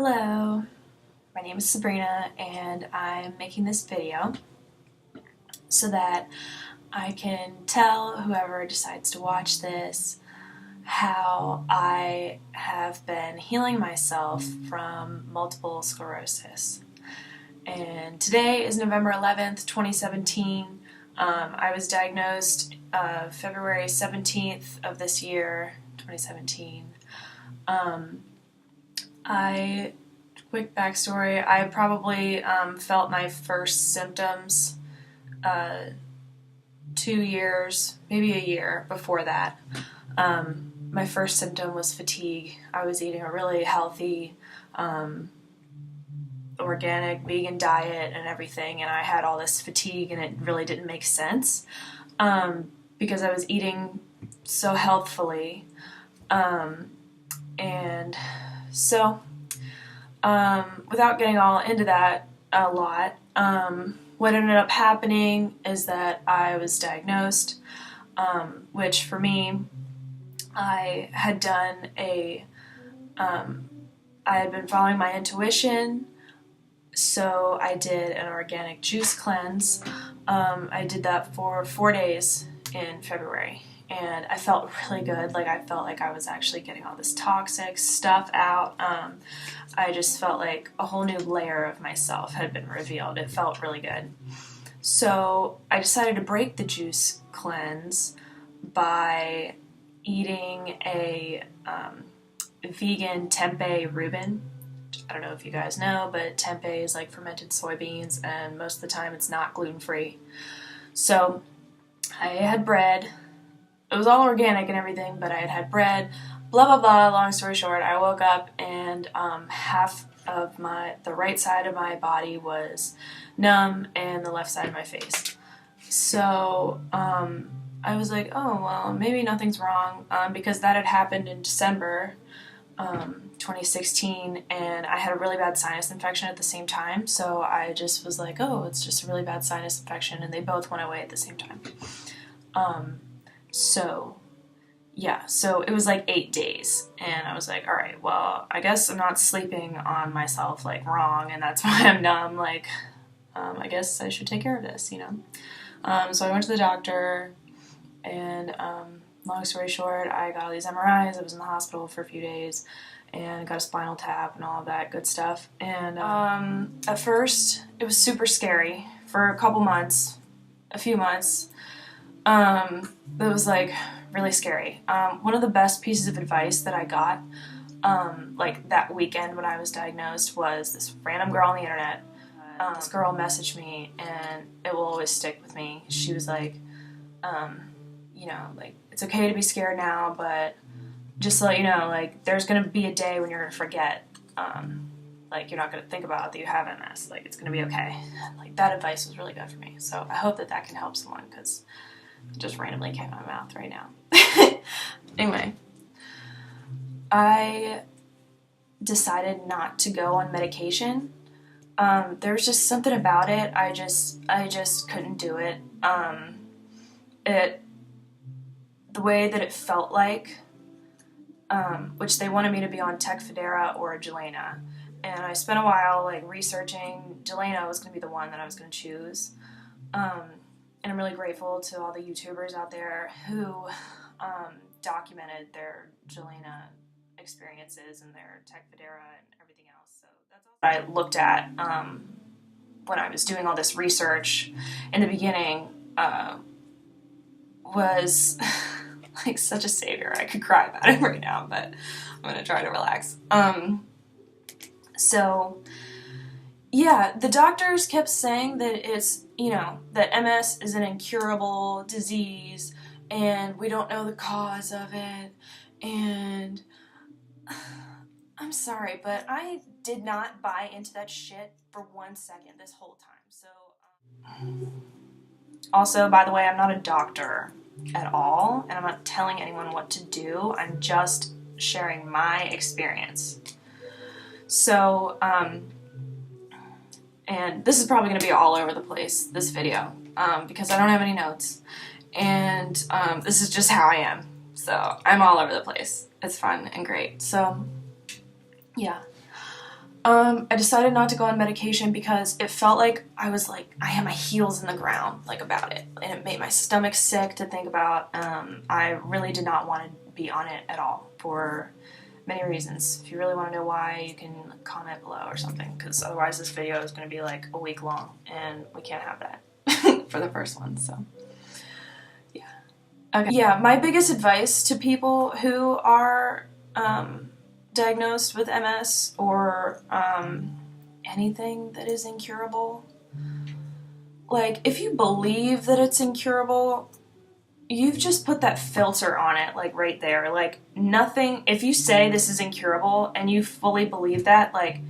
Hello, my name is Sabrina and I'm making this video so that I can tell whoever decides to watch this how I have been healing myself from multiple sclerosis. And today is November 11th, 2017. I was diagnosed February 17th of this year, 2017. Quick backstory, I probably felt my first symptoms 2 years, maybe a year before that. My first symptom was fatigue. I was eating a really healthy, organic, vegan diet and everything, and I had all this fatigue and it really didn't make sense because I was eating so healthfully. And so, without getting all into that a lot, what ended up happening is that I was diagnosed, which for me, I had been following my intuition, so I did an organic juice cleanse. I did that for 4 days in February. And I felt really good. I felt like I was actually getting all this toxic stuff out. I just felt like a whole new layer of myself had been revealed. It felt really good. So I decided to break the juice cleanse by eating a vegan tempeh Reuben. I don't know if you guys know, but tempeh is like fermented soybeans, and most of the time it's not gluten-free. So I had bread. It was all organic and everything, but I had bread, blah, blah, blah. Long story short, I woke up and half of the right side of my body was numb and the left side of my face. So I was like, oh, well, maybe nothing's wrong because that had happened in December 2016, and I had a really bad sinus infection at the same time. So I just was like, oh, it's just a really bad sinus infection, and they both went away at the same time. So it was like 8 days, and I was like, all right, well, I guess I'm not sleeping on myself wrong, and that's why I'm numb. I guess I should take care of this, you know? So I went to the doctor, and long story short, I got all these MRIs. I was in the hospital for a few days and got a spinal tap and all of that good stuff. And at first, it was super scary for a few months. It was really scary. One of the best pieces of advice that I got that weekend when I was diagnosed was this random girl on the internet. This girl messaged me, and it will always stick with me. She was like, it's okay to be scared now, but just to let you know, there's going to be a day when you're going to forget. You're not going to think about that you have MS. It's going to be okay. That advice was really good for me. So I hope that can help someone, because it just randomly came out of my mouth right now. Anyway, I decided not to go on medication. There was just something about it. I just couldn't do it. The way that it felt which they wanted me to be on Tecfidera or Gelena. And I spent a while researching. Gelena was going to be the one that I was going to choose. And I'm really grateful to all the YouTubers out there who documented their Gelena experiences and their Tecfidera and everything else. So that's all I looked at when I was doing all this research in the beginning. Was such a savior. I could cry about it right now, but I'm going to try to relax. So yeah, the doctors kept saying that it's, that MS is an incurable disease and we don't know the cause of it. And I'm sorry, but I did not buy into that shit for 1 second this whole time. So, also, by the way, I'm not a doctor at all, and I'm not telling anyone what to do. I'm just sharing my experience. So, and this is probably going to be all over the place, this video, because I don't have any notes, and this is just how I am. So I'm all over the place. It's fun and great. So, yeah. I decided not to go on medication because it felt like I had my heels in the ground, like, about it. And it made my stomach sick to think about. I really did not want to be on it at all for many reasons. If you really want to know why, you can comment below or something, because otherwise this video is going to be like a week long, and we can't have that for the first one, so yeah. Okay. Yeah, my biggest advice to people who are diagnosed with MS or anything that is incurable, like, if you believe that it's incurable, you've just put that filter on it, like, right there. Like, nothing, if you say this is incurable and you fully believe that, like,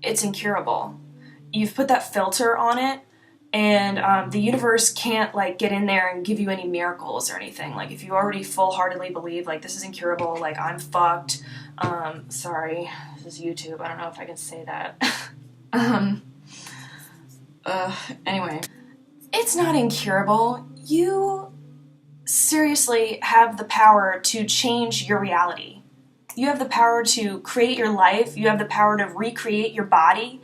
it's incurable, you've put that filter on it, and the universe can't, like, get in there and give you any miracles or anything. Like, if you already full-heartedly believe, like, this is incurable, like, I'm fucked, sorry, this is YouTube, I don't know if I can say that. Anyway. It's not incurable. You seriously have the power to change your reality. You have the power to create your life. You have the power to recreate your body.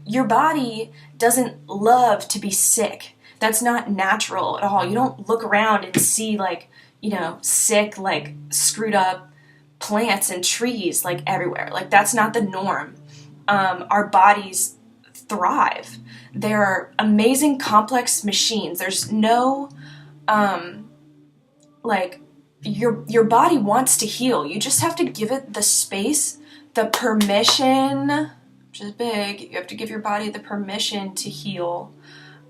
Your body doesn't love to be sick. That's not natural at all. You don't look around and see, like, sick, like, screwed up plants and trees, like, everywhere. Like, that's not the norm. Our bodies thrive. They're amazing, complex machines. There's no, like, your body wants to heal. You just have to give it the space, the permission, which is big. You have to give your body the permission to heal,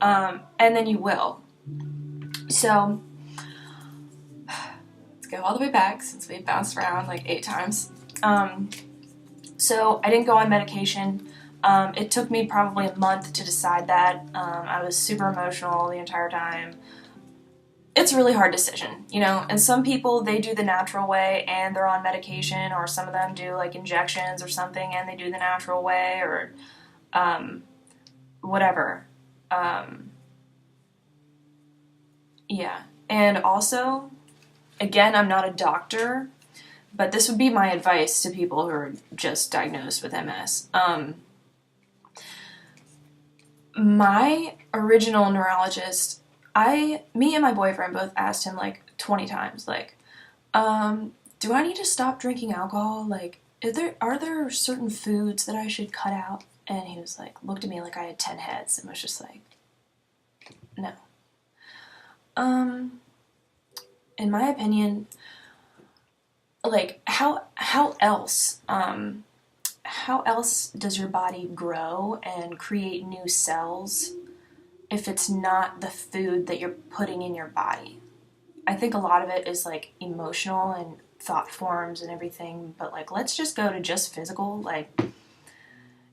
and then you will. So, let's go all the way back, since we bounced around like 8 times. So I didn't go on medication. It took me probably a month to decide that. I was super emotional the entire time. It's a really hard decision, and some people, they do the natural way and they're on medication, or some of them do, like, injections or something and they do the natural way, or whatever. Yeah. And also, again, I'm not a doctor, but this would be my advice to people who are just diagnosed with MS. My original neurologist, me and my boyfriend both asked him, like, 20 times, like, do I need to stop drinking alcohol? Like, are there certain foods that I should cut out? And he was like, looked at me like I had 10 heads and was just like, no. In my opinion, like, how else does your body grow and create new cells if it's not the food that you're putting in your body? I think a lot of it is, like, emotional and thought forms and everything, but, like, let's just go to just physical. Like,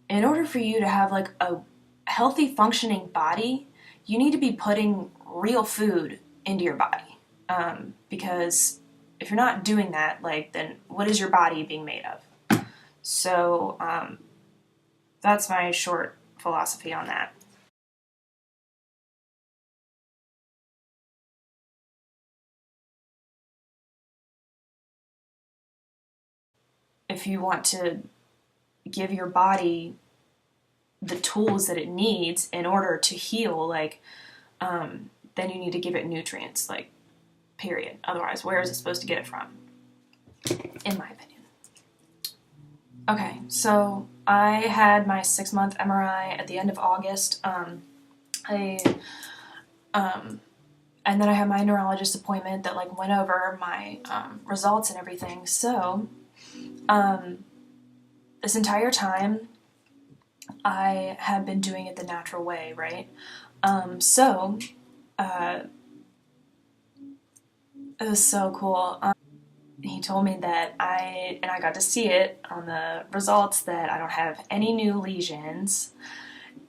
in order for you to have, like, a healthy functioning body, you need to be putting real food into your body, because if you're not doing that, like, then what is your body being made of? So that's my short philosophy on that. If you want to give your body the tools that it needs in order to heal, like, then you need to give it nutrients, like, period. Otherwise, where is it supposed to get it from? In my opinion. Okay, so I had my 6-month MRI at the end of August. And then I had my neurologist appointment that, like, went over my results and everything. So this entire time I have been doing it the natural way, right? It was so cool. He told me that I got to see it on the results, that I don't have any new lesions,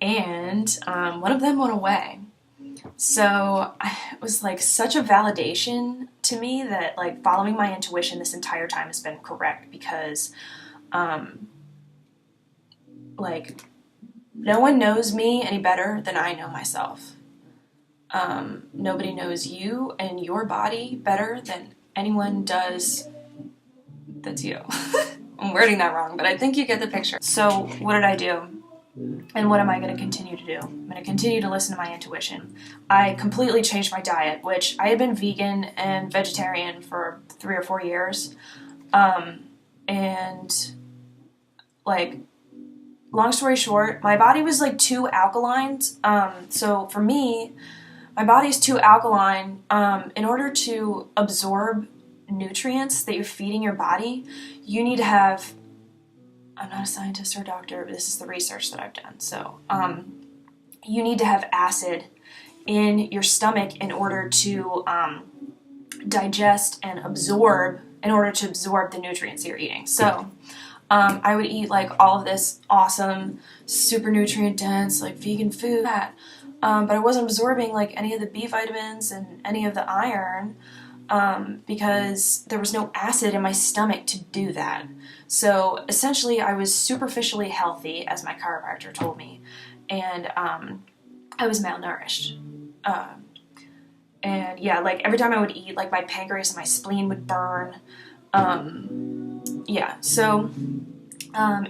and one of them went away. So it was, like, such a validation to me that, like, following my intuition this entire time has been correct, because like, no one knows me any better than I know myself. Nobody knows you and your body better than anyone does that's you. I'm wording that wrong, but I think you get the picture. So what did I do? And what am I going to continue to do? I'm going to continue to listen to my intuition. I completely changed my diet, which I had been vegan and vegetarian for 3 or 4 years. And like, long story short, my body was like too alkaline. So for me, my body's too alkaline. In order to absorb nutrients that you're feeding your body, you need to have, I'm not a scientist or a doctor, but this is the research that I've done. So you need to have acid in your stomach in order to digest and absorb, in order to absorb the nutrients that you're eating. So I would eat like all of this awesome, super nutrient dense, like vegan food, but I wasn't absorbing like any of the B vitamins and any of the iron because there was no acid in my stomach to do that. So essentially I was superficially healthy, as my chiropractor told me, and I was malnourished. And yeah, like every time I would eat, like my pancreas and my spleen would burn. Yeah, so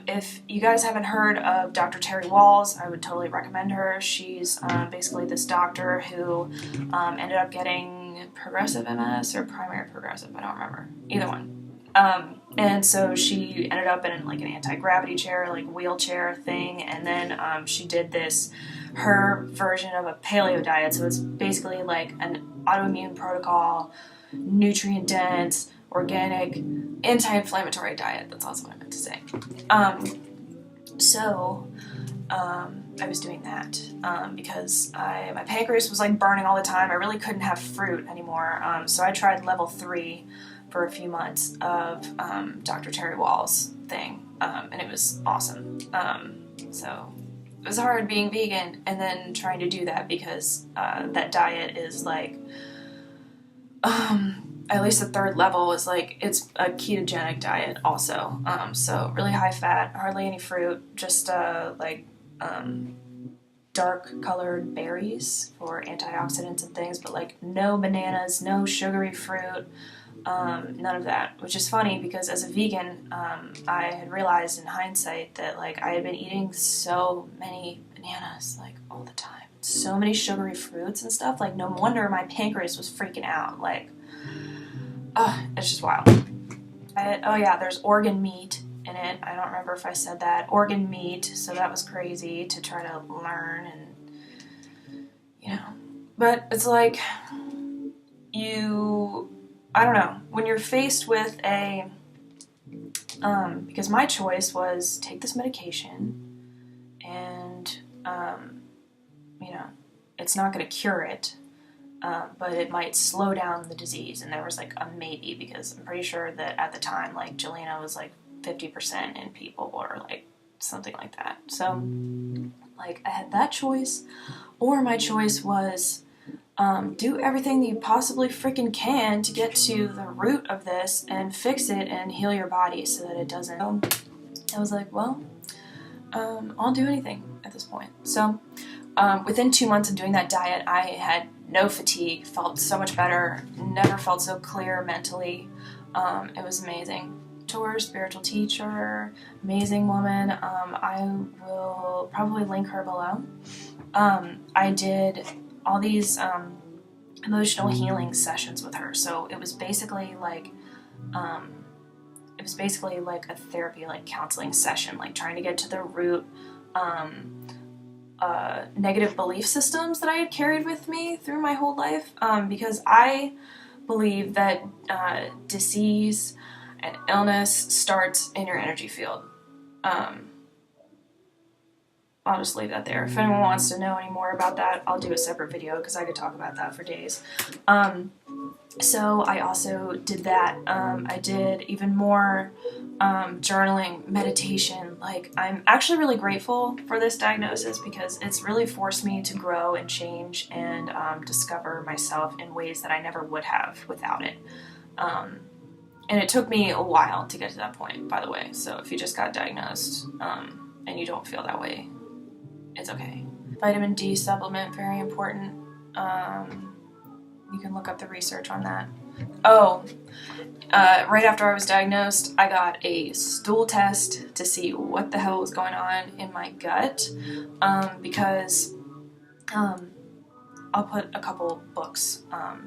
if you guys haven't heard of Dr. Terry Walls, I would totally recommend her. She's basically this doctor who ended up getting progressive MS or primary progressive, I don't remember, either one. And so she ended up in like an anti-gravity chair, like wheelchair thing, and then she did this, her version of a paleo diet. So it's basically like an autoimmune protocol, nutrient dense, organic, anti-inflammatory diet. That's also what I meant to say. I was doing that because my pancreas was like burning all the time. I really couldn't have fruit anymore. So I tried level 3 for a few months of Dr. Terry Wall's thing, and it was awesome. So it was hard being vegan and then trying to do that because that diet is like, at least the 3rd level is like, it's a ketogenic diet also. So really high fat, hardly any fruit, just like dark colored berries for antioxidants and things, but like no bananas, no sugary fruit, none of that, which is funny because as a vegan, I had realized in hindsight that like I had been eating so many bananas like all the time, so many sugary fruits and stuff, like no wonder my pancreas was freaking out. Like, it's just wild. Oh yeah, there's organ meat in it. I don't remember if I said that. Organ meat, so that was crazy to try to learn, and you know, but it's like I don't know, when you're faced with a because my choice was take this medication and you know, it's not going to cure it, but it might slow down the disease. And there was like a maybe, because I'm pretty sure that at the time, like Jelena was like 50% in people, or like something like that. So like I had that choice, or my choice was do everything that you possibly freaking can to get to the root of this and fix it and heal your body so that it doesn't. I was like, well, I'll do anything at this point. So within 2 months of doing that diet, I had no fatigue, felt so much better, never felt so clear mentally. It was amazing. Tour, spiritual teacher, amazing woman. I will probably link her below. I did all these emotional healing sessions with her. So it was basically like a therapy, like counseling session, like trying to get to the root negative belief systems that I had carried with me through my whole life, because I believe that disease and illness starts in your energy field. I'll just leave that there. If anyone wants to know any more about that, I'll do a separate video because I could talk about that for days. So I also did that. I did even more journaling, meditation. Like, I'm actually really grateful for this diagnosis because it's really forced me to grow and change and discover myself in ways that I never would have without it. And it took me a while to get to that point, by the way. So if you just got diagnosed and you don't feel that way, it's okay. Vitamin D supplement, very important. You can look up the research on that. Oh, right after I was diagnosed, I got a stool test to see what the hell was going on in my gut, because I'll put a couple books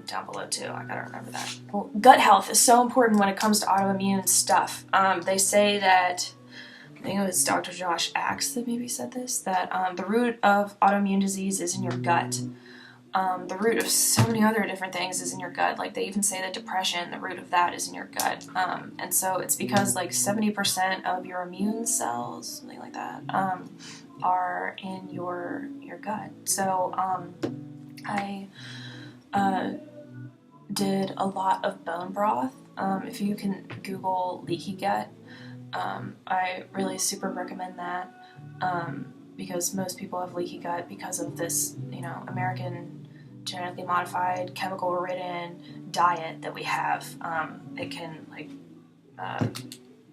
down below too. I gotta remember that. Well, gut health is so important when it comes to autoimmune stuff. They say that, I think it was Dr. Josh Axe that maybe said this, that the root of autoimmune disease is in your gut. The root of so many other different things is in your gut. Like, they even say that depression, the root of that is in your gut. And so it's because like 70% of your immune cells, something like that, are in your gut. So I did a lot of bone broth. If you can Google leaky gut, I really super recommend that, because most people have leaky gut because of this, American genetically modified, chemical-ridden diet that we have. It can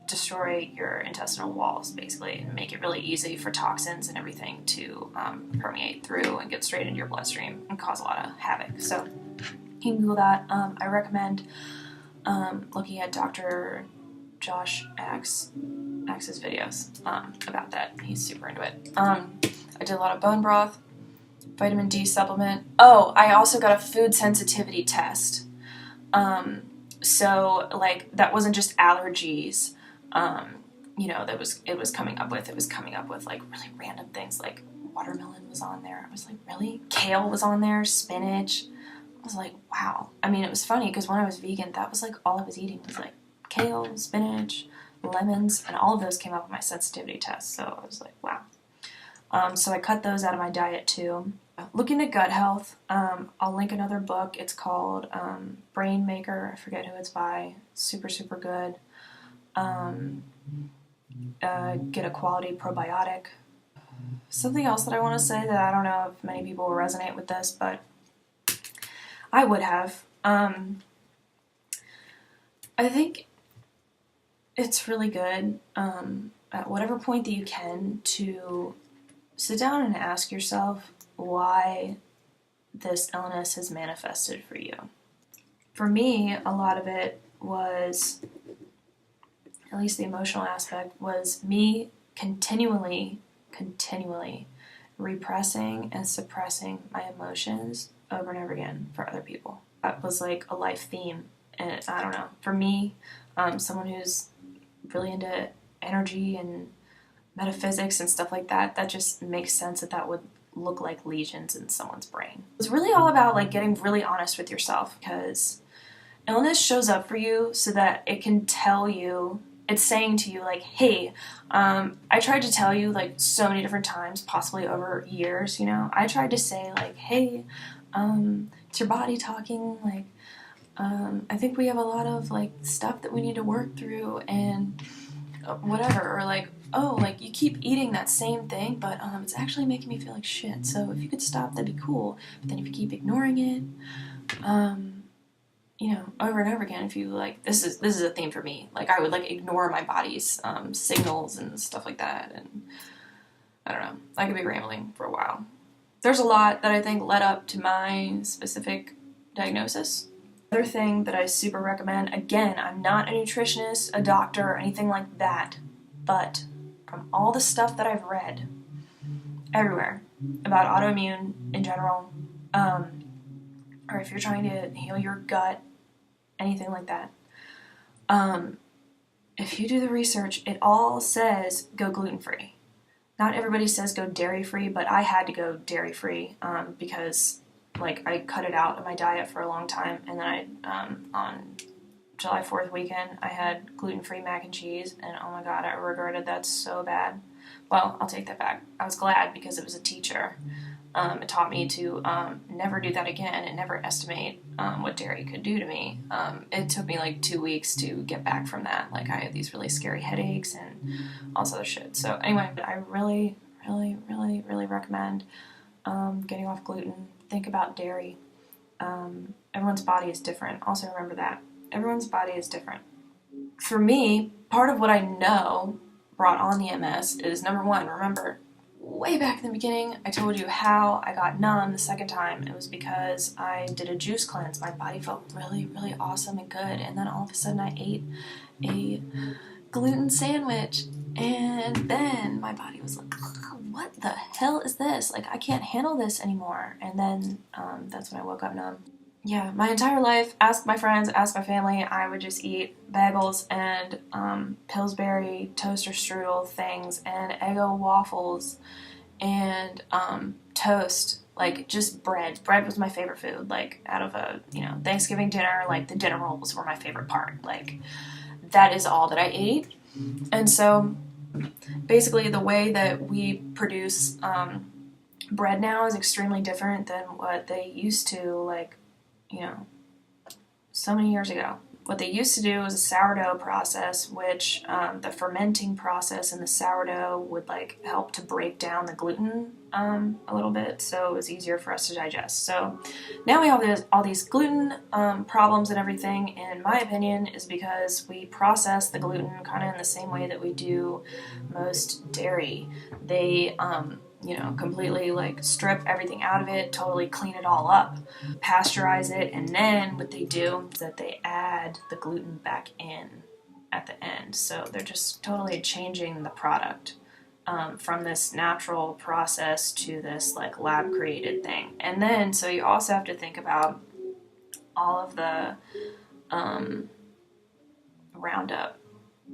destroy your intestinal walls, basically, and make it really easy for toxins and everything to permeate through and get straight into your bloodstream and cause a lot of havoc. So you can Google that. I recommend looking at Dr. Josh Axe's videos about that. He's super into it. I did a lot of bone broth, vitamin D supplement. Oh, I also got a food sensitivity test. So like, that wasn't just allergies. It was coming up with like really random things, like watermelon was on there. I was like, really? Kale was on there, spinach. I was like, wow. I mean, it was funny because when I was vegan, that was like all I was eating was like kale, spinach, lemons, and all of those came up with my sensitivity test. So I was like, wow. So I cut those out of my diet too. Looking at gut health, I'll link another book. It's called Brain Maker. I forget who it's by. Super, super good. Get a quality probiotic. Something else that I want to say that I don't know if many people will resonate with this, but I would have. I think it's really good, at whatever point that you can, to sit down and ask yourself why this illness has manifested for you. For me, a lot of it was, at least the emotional aspect, was me continually repressing and suppressing my emotions over and over again for other people. That was like a life theme. And I don't know, for me, someone who's really into energy and metaphysics and stuff like that, that just makes sense that that would look like lesions in someone's brain. It's really all about like getting really honest with yourself, because illness shows up for you so that it can tell you, it's saying to you like, hey, I tried to tell you like so many different times, possibly over years, I tried to say like, hey, it's your body talking, like, I think we have a lot of like stuff that we need to work through and whatever, or like, oh, like you keep eating that same thing, but it's actually making me feel like shit. So if you could stop, that'd be cool. But then if you keep ignoring it, over and over again, if you like, this is a theme for me. Like, I would like ignore my body's signals and stuff like that, and I don't know. I could be rambling for a while. There's a lot that I think led up to my specific diagnosis. Another thing that I super recommend, again, I'm not a nutritionist, a doctor, or anything like that, but from all the stuff that I've read everywhere about autoimmune in general, or if you're trying to heal your gut, anything like that, if you do the research, it all says go gluten-free. Not everybody says go dairy-free, but I had to go dairy-free because like I cut it out of my diet for a long time, and then on July 4th weekend, I had gluten-free mac and cheese, and oh my god, I regretted that so bad. Well, I'll take that back. I was glad because it was a teacher. It taught me to never do that again and never estimate what dairy could do to me. It took me like 2 weeks to get back from that. Like, I had these really scary headaches and all this other shit. So anyway, I really, really, really, really recommend getting off gluten. Think about dairy. Everyone's body is different. Also remember that. Everyone's body is different. For me, part of what I know brought on the MS is, number one, remember, way back in the beginning, I told you how I got numb the second time. It was because I did a juice cleanse. My body felt really, really awesome and good, and then all of a sudden I ate a gluten sandwich, and then my body was like, what the hell is this? Like, I can't handle this anymore. And then that's when I woke up numb. Yeah, my entire life, ask my friends, ask my family, I would just eat bagels and Pillsbury toaster strudel things and Eggo waffles and toast, like just bread. Bread was my favorite food, like out of a, Thanksgiving dinner, like the dinner rolls were my favorite part. Like, that is all that I ate. And so basically the way that we produce bread now is extremely different than what they used to, like, so many years ago. What they used to do was a sourdough process, which the fermenting process in the sourdough would like help to break down the gluten a little bit, so it was easier for us to digest. So now we have all these gluten problems and everything, in my opinion, is because we process the gluten kind of in the same way that we do most dairy. They completely like strip everything out of it, totally clean it all up, pasteurize it, and then what they do is that they add the gluten back in at the end. So they're just totally changing the product from this natural process to this like lab created thing. And then so you also have to think about all of the Roundup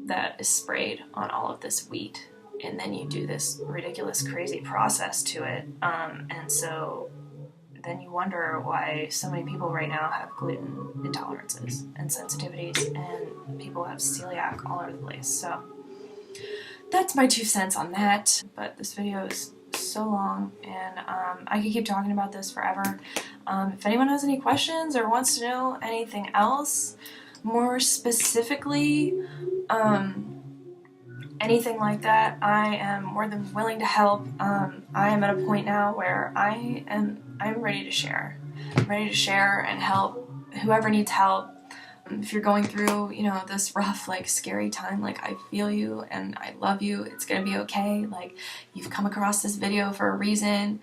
that is sprayed on all of this wheat. And then you do this ridiculous, crazy process to it. And so then you wonder why so many people right now have gluten intolerances and sensitivities, and people have celiac all over the place. So that's my 2 cents on that. But this video is so long, and I could keep talking about this forever. If anyone has any questions or wants to know anything else, more specifically, anything like that, I am more than willing to help. I am at a point now where I'm ready to share. I'm ready to share and help whoever needs help. If you're going through, this rough, like, scary time, like, I feel you and I love you. It's gonna be okay. Like, you've come across this video for a reason,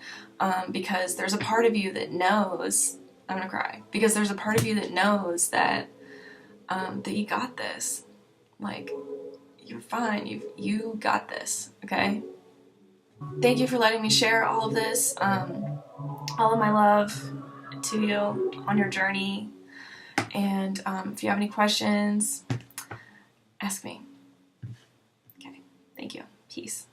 because there's a part of you that knows, I'm gonna cry, because there's a part of you that knows that, that you got this. Like, you're fine. You got this, okay? Thank you for letting me share all of this. All of my love to you on your journey. And if you have any questions, ask me. Okay, thank you. Peace.